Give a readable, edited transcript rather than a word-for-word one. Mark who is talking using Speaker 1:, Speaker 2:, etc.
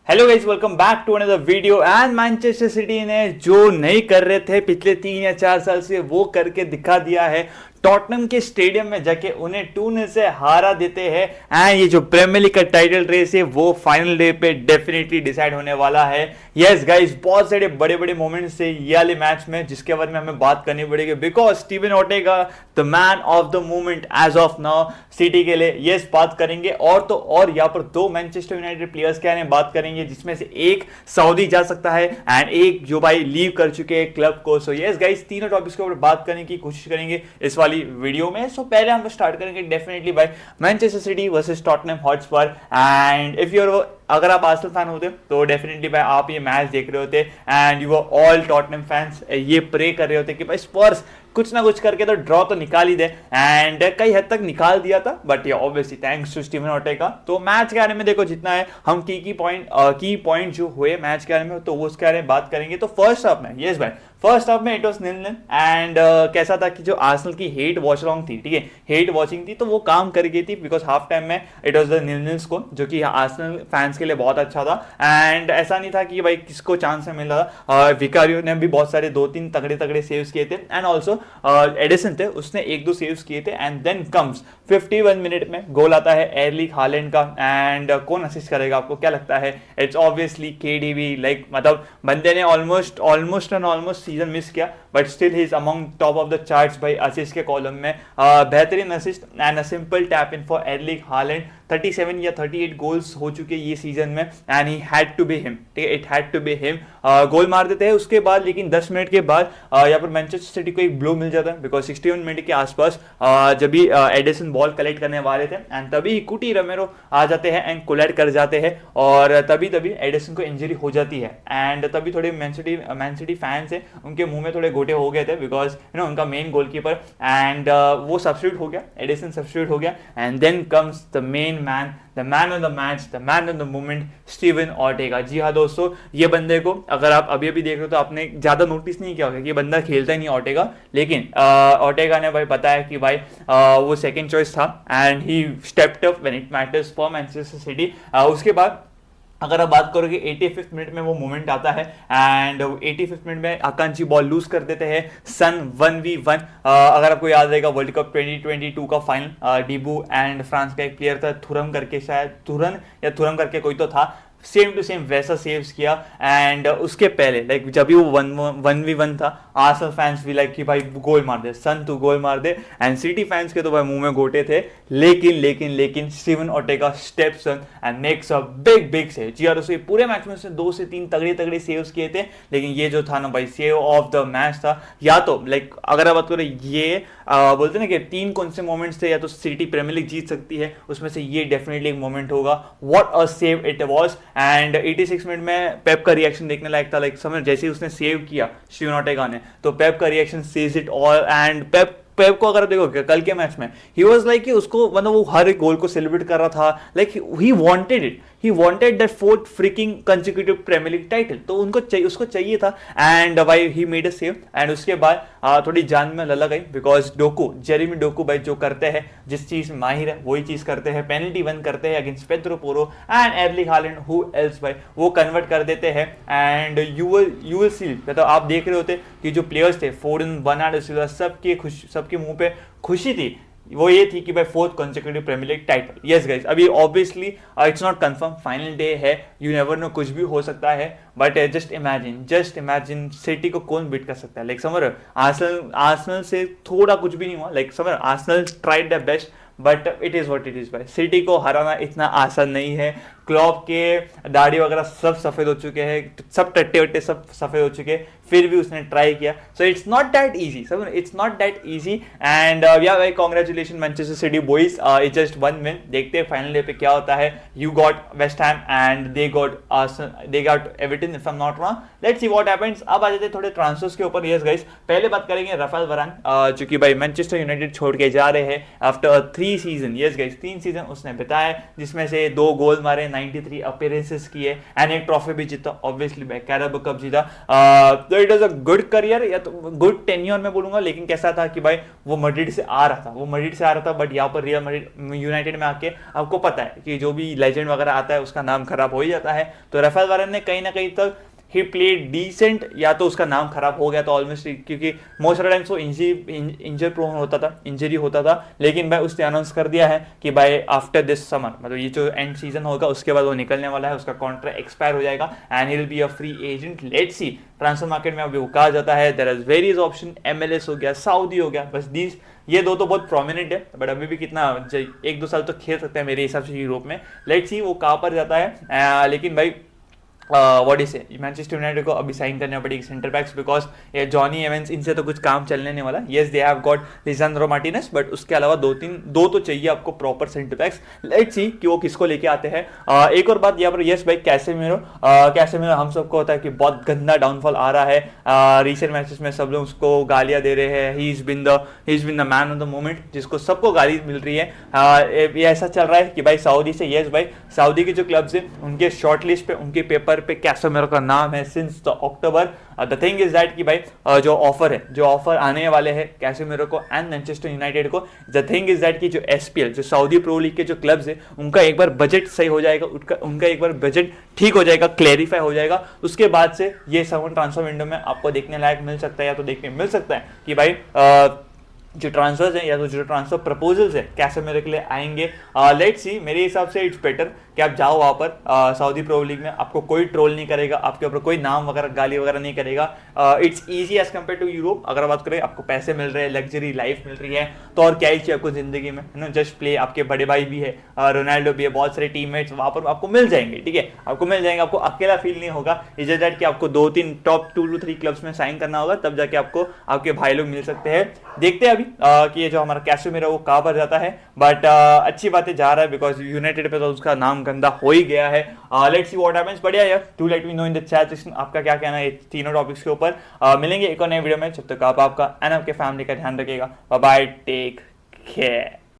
Speaker 1: Hello guys, welcome back to another video. And Manchester City ने जो नहीं कर रहे थे पिछले 3 या 4 साल से वो करके दिखा दिया है। टॉटनहम के स्टेडियम में जाके उन्हें 2-0 से हारा देते हैं। एंड ये जो प्रीमियर लीग का टाइटल रेस है वो फाइनल डे पे डेफिनेटली डिसाइड होने वाला है। यस गाइस, बहुत सारे बड़े बड़े मोमेंट्स थे ये वाले मैच में जिसके बारे में हमें बात करनी पड़ेगी, because Steven Ortega the man of the moment as of now City के लिए। यस, बात करेंगे और तो और यहाँ पर दो मैनचेस्टर यूनाइटेड प्लेयर्स के बारे में बात करेंगे, जिसमें से एक सऊदी जा सकता है एंड एक जो भाई लीव कर चुके हैं क्लब को। सो यस गाइस, तीनों टॉपिक्स के ऊपर बात करने की कोशिश करेंगे इस वाली वीडियो में। सो पहले हम स्टार्ट करेंगे definitely by Manchester City versus Tottenham Hotspur. And if you अगर आप आर्सेनल फैन होते तो डेफिनेटली भाई आप ये मैच देख रहे होते and you are all Tottenham fans ये प्रे कर रहे होते कि भाई स्पर्स कुछ ना कुछ करके तो ड्रॉ तो निकाल ही दे। एंड कई हद तक निकाल दिया था, बट ये obviously thanks to Steven Ortega. तो मैच के बारे में देखो, जितना है हम की पॉइंट जो हुए मैच के बारे में तो उसके बारे में बात करेंगे। तो फर्स्ट हाफ में यस भाई, फर्स्ट हाफ में इट वाज 0-0 एंड कैसा था कि जो आर्सेनल की हेट वॉच रॉन्ग थी, ठीक है, हेट वॉचिंग थी, तो वो काम कर गई थी बिकॉज हाफ टाइम में इट वाज द 0-0 स्कोर, जो कि आर्सेनल फैंस के लिए बहुत अच्छा था। एंड ऐसा नहीं था कि भाई किसको चांस मिल रहा। विकारियो ने भी बहुत सारे 2-3 तगड़े तगड़े सेव्स किए थे एंड ऑल्सो एडिसन थे, उसने 1-2 सेव्स किए थे। एंड देन कम्स 51 मिनट में गोल आता है एर्लिंग हालैंड का। एंड कौन असिस्ट करेगा, आपको क्या लगता है? It's obviously KDB. लाइक मतलब बंदे ने ऑलमोस्ट सीजन मिस किया, but still he is among top of the charts भाई असिस्ट के कॉलम में। बेहतरीन assist and a simple tap in for Erling Haaland. 37 या 38 गोल्स हो चुके ये सीजन में and he had to be him, ठीक है, it had to be him. Goal मार देते हैं उसके बाद, लेकिन 10 मिनट के बाद यहाँ पर मैनचेस्टर सिटी को एक ब्लो मिल जाता है बिकॉज 61 मिनट के आसपास जब भी एडिसन बॉल कलेक्ट करने वाले थे एंड तभी कुटी रमेरो आ जाते हैं एंड कोलैड कर जाते हैं और तभी एडिसन को इंजरी हो जाती है। एंड तभी थोड़े मैन सिटी फैंस है उनके मुंह में थोड़े गोटे हो गए थे बिकॉज यू नो उनका मेन गोलकीपर एंड वो सब्स्टिट्यूट हो गया, एडिसन सब्स्टिट्यूट हो गया। And then comes the main man, the man of the match, the man of the moment, Steven Ortega. जी हाँ दोस्तों, ये बंदे को अगर आप अभी अभी देख रहे हो तो आपने ज्यादा नोटिस नहीं किया होगा कि ये बंदा खेलता ही नहीं ओर्टेगा, लेकिन ओर्टेगा ने भाई बताया कि भाई वो सेकंड चॉइस था and he stepped up when it matters for Manchester city. उसके बाद अगर आप बात करोगे 85th मिनट में वो मोमेंट आता है एंड 85th मिनट में आकांक्षी बॉल लूज कर देते हैं सन 1v1। अगर आपको याद रहेगा वर्ल्ड कप 2022 का फाइनल, डीबू एंड फ्रांस का एक प्लेयर था थुरम करके, शायद थुरम करके कोई तो था, सेम टू सेम वैसा सेव्स किया। एंड उसके पहले लाइक जब भी वो 1v1 था, आर्सेनल फैंस भी लाइक कि भाई गोल मार दे सन, तू गोल मार दे। एंड सिटी फैंस के तो भाई मुंह में गोटे थे, लेकिन Steven Ortega steps in and makes a big save. जी यार, उसके पूरे मैच में उसने 2 से 3 तगड़े सेव्स किए थे, लेकिन ये जो था ना भाई सेव ऑफ द मैच था। या तो लाइक अगर आप बात करें ये बोलते ना कि 3 कौन से मोमेंट्स थे या तो सिटी प्रीमियर लीग जीत सकती है, उसमें से ये डेफिनेटली एक मोमेंट होगा। What a save it was. And 86 minute में पेप का रिएक्शन देखने लायक था। लाइक समझ, जैसे ही उसने सेव किया स्टीवन ओर्टेगा ने, तो पेप का reaction says it all. And Pep को अगर देखो कल के मैच में ही वाज लाइक कि उसको मतलब वो हर एक गोल को सेलिब्रेट कर रहा था, like he wanted it, he wanted that 4th freaking consecutive premiere league title, तो उसको चाहिए था। एंड भाई he made a save and उसके बाद थोड़ी जान में ललक गई बिकॉज जेरेमी डोकू भाई जो करते हैं, जिस चीज में माहिर है वही चीज करते हैं, पेनल्टी वन करते हैं against Pedro Porro and Erling Holland, who else भाई, वो कन्वर्ट कर देते हैं। एंड यू विल सी, मतलब आप देख रहे होते कि जो प्लेयर्स थे फोरन, बर्नार्डो सिल्वा, सबके मुंह पे खुशी थी, वो ये थी कि भाई 4th consecutive premiere league title. Yes guys, अभी obviously it's not confirm, final day है, यू नेवर नो, कुछ भी हो सकता है, बट जस्ट इमेजिन सिटी को कौन बीट कर सकता है। लाइक समझ रहे हो, आर्सेनल से थोड़ा कुछ भी नहीं हुआ, लाइक समझ रहे हो, Arsenal tried the best but it is what it is भाई। सिटी को हराना इतना आसान नहीं है। क्लॉप के दाढ़ी वगैरह सब सफेद हो चुके हैं, सब टट्टे वट्टे सब सफेद हो चुके हैं, फिर भी उसने ट्राई किया। So it's not that easy, सब it's not that easy. And या भाई congratulation Manchester City boys, it's just 1 win. देखते हैं फाइनल डे पे क्या होता है। You got West Ham and they got Everton if I am not wrong, let's see what happens. अब आ जाते हैं थोड़े ट्रांसफर्स के ऊपर। यस गाइस, पहले बात करेंगे राफेल वरान, जो कि भाई मैनचेस्टर यूनाइटेड छोड़ के जा रहे हैं after 3 season. Yes guys, 3 season उसने बिताए, जिसमें से 2 गोल मारे, 93 अपीयरेंसेस की है एंड एक ट्रॉफी भी जीता, ऑब्वियसली कैरेबियो कप जीता। तो it was a good career या तो गुड टेन्योर मैं बोलूंगा, लेकिन कैसा था कि भाई वो मैड्रिड से आ रहा था, बट यहाँ पर रियल मैड्रिड यूनाइटेड में आके आपको पता है कि जो भी लेजेंड वगैरह आता है उसका नाम खराब हो ही जाता है। तो राफेल वारेन ने कहीं ना कहीं तक ही प्लेड डिसेंट, या तो उसका नाम खराब हो गया तो ऑलमोस्ट, क्योंकि मोस्ट ऑफ टाइम्स वो इंजर प्रोन होता था, इंजरी होता था, लेकिन भाई उसने अनाउंस कर दिया है कि भाई आफ्टर दिस समर, मतलब ये जो एंड सीजन होगा उसके बाद वो निकलने वाला है, उसका कॉन्ट्रैक्ट एक्सपायर हो जाएगा and he will be a free agent. Let's see, transfer market में अभी वो कहा जाता है there is various option, MLS हो गया, सऊदी हो गया, बस ये दो तो बहुत प्रोमिनेंट है, बट अभी भी कितना 1-2 साल तो खेल सकते हैं मेरे हिसाब से यूरोप में। लेट्स सी वो कहाँ पर जाता है, लेकिन भाई व्हाट इज मैनचेस्टर यूनाइटेड को अभी साइन करना पड़ेगी सेंटर बैक्स, बिकॉज ये जॉनी एवेंस इनसे तो कुछ काम चलने नहीं वाला। Yes they have got Lisandro Martinez, but उसके अलावा दो तो चाहिए आपको proper centre backs. Let's see कि वो किसको लेके आते हैं। एक और बात यहाँ पर, यस भाई कैसेमिरो हम सबको होता है कि बहुत गंदा डाउनफॉल आ रहा है। रिसेंट मैचेस में सब लोग उसको गालियां दे रहे हैं, he is been the man of the moment, जिसको सबको गाली मिल रही है। ये ऐसा चल रहा है कि भाई सऊदी से, यस भाई सऊदी के जो क्लब्स है उनके शॉर्ट लिस्ट पे, उनके पेपर पे कैसेमिरो का नाम है since the October. The thing is that कि भाई जो ऑफर आने वाले हैं कैसेमिरो को एंड मैनचेस्टर यूनाइटेड को, द थिंग इज दैट कि जो SPL, जो सऊदी प्रो लीग के जो क्लब्स है उनका एक बार बजट सही हो जाएगा, उनका एक बार बजट ठीक हो जाएगा, क्लैरिफाई हो जाएगा, उसके बाद से ये समर ट्रांसफर विंडो में आपको देखने लायक मिल सकता है, या तो देखने मिल सकता है कि भाई जो ट्रांसफर्स हैं या तो जो ट्रांसफर प्रपोजल्स है कैसेमिरो के लिए आएंगे। लेट्स सी, मेरे हिसाब से इट्स बेटर कि आप जाओ वहाँ पर सऊदी प्रो लीग में, आपको कोई ट्रोल नहीं करेगा, आपके ऊपर कोई नाम वगैरह गाली वगैरह नहीं करेगा। It's easy as compare to Europe. अगर बात करें, आपको पैसे मिल रहे हैं, लग्जरी लाइफ मिल रही है, तो और क्या ही चाहिए आपको जिंदगी में, है ना। जस्ट प्ले, आपके बड़े भाई भी है, रोनाल्डो भी है, बहुत सारे टीममेट्स वहाँ पर आपको मिल जाएंगे, ठीक है, आपको मिल जाएंगे, आपको अकेला फील नहीं होगा। इज दैट कि आपको 2-3 टॉप 2 to 3 क्लब्स में साइन करना होगा, तब जाके आपको आपके भाई लोग मिल सकते हैं। देखते हैं अभी कि ये जो हमारा कैसेमिरो वो कहाँ पर जाता है, बट अच्छी बातें जा रहा है, बिकॉज यूनाइटेड पे तो उसका नाम गंदा हो ही गया है। Let's see what happens. बढ़िया यार, do let me know in the chat section आपका क्या कहना है तीनों टॉपिक्स के ऊपर। मिलेंगे एक और नए वीडियो में, जब तक आप आपका एंड आपके फैमिली का ध्यान रखिएगा। Bye bye, take care.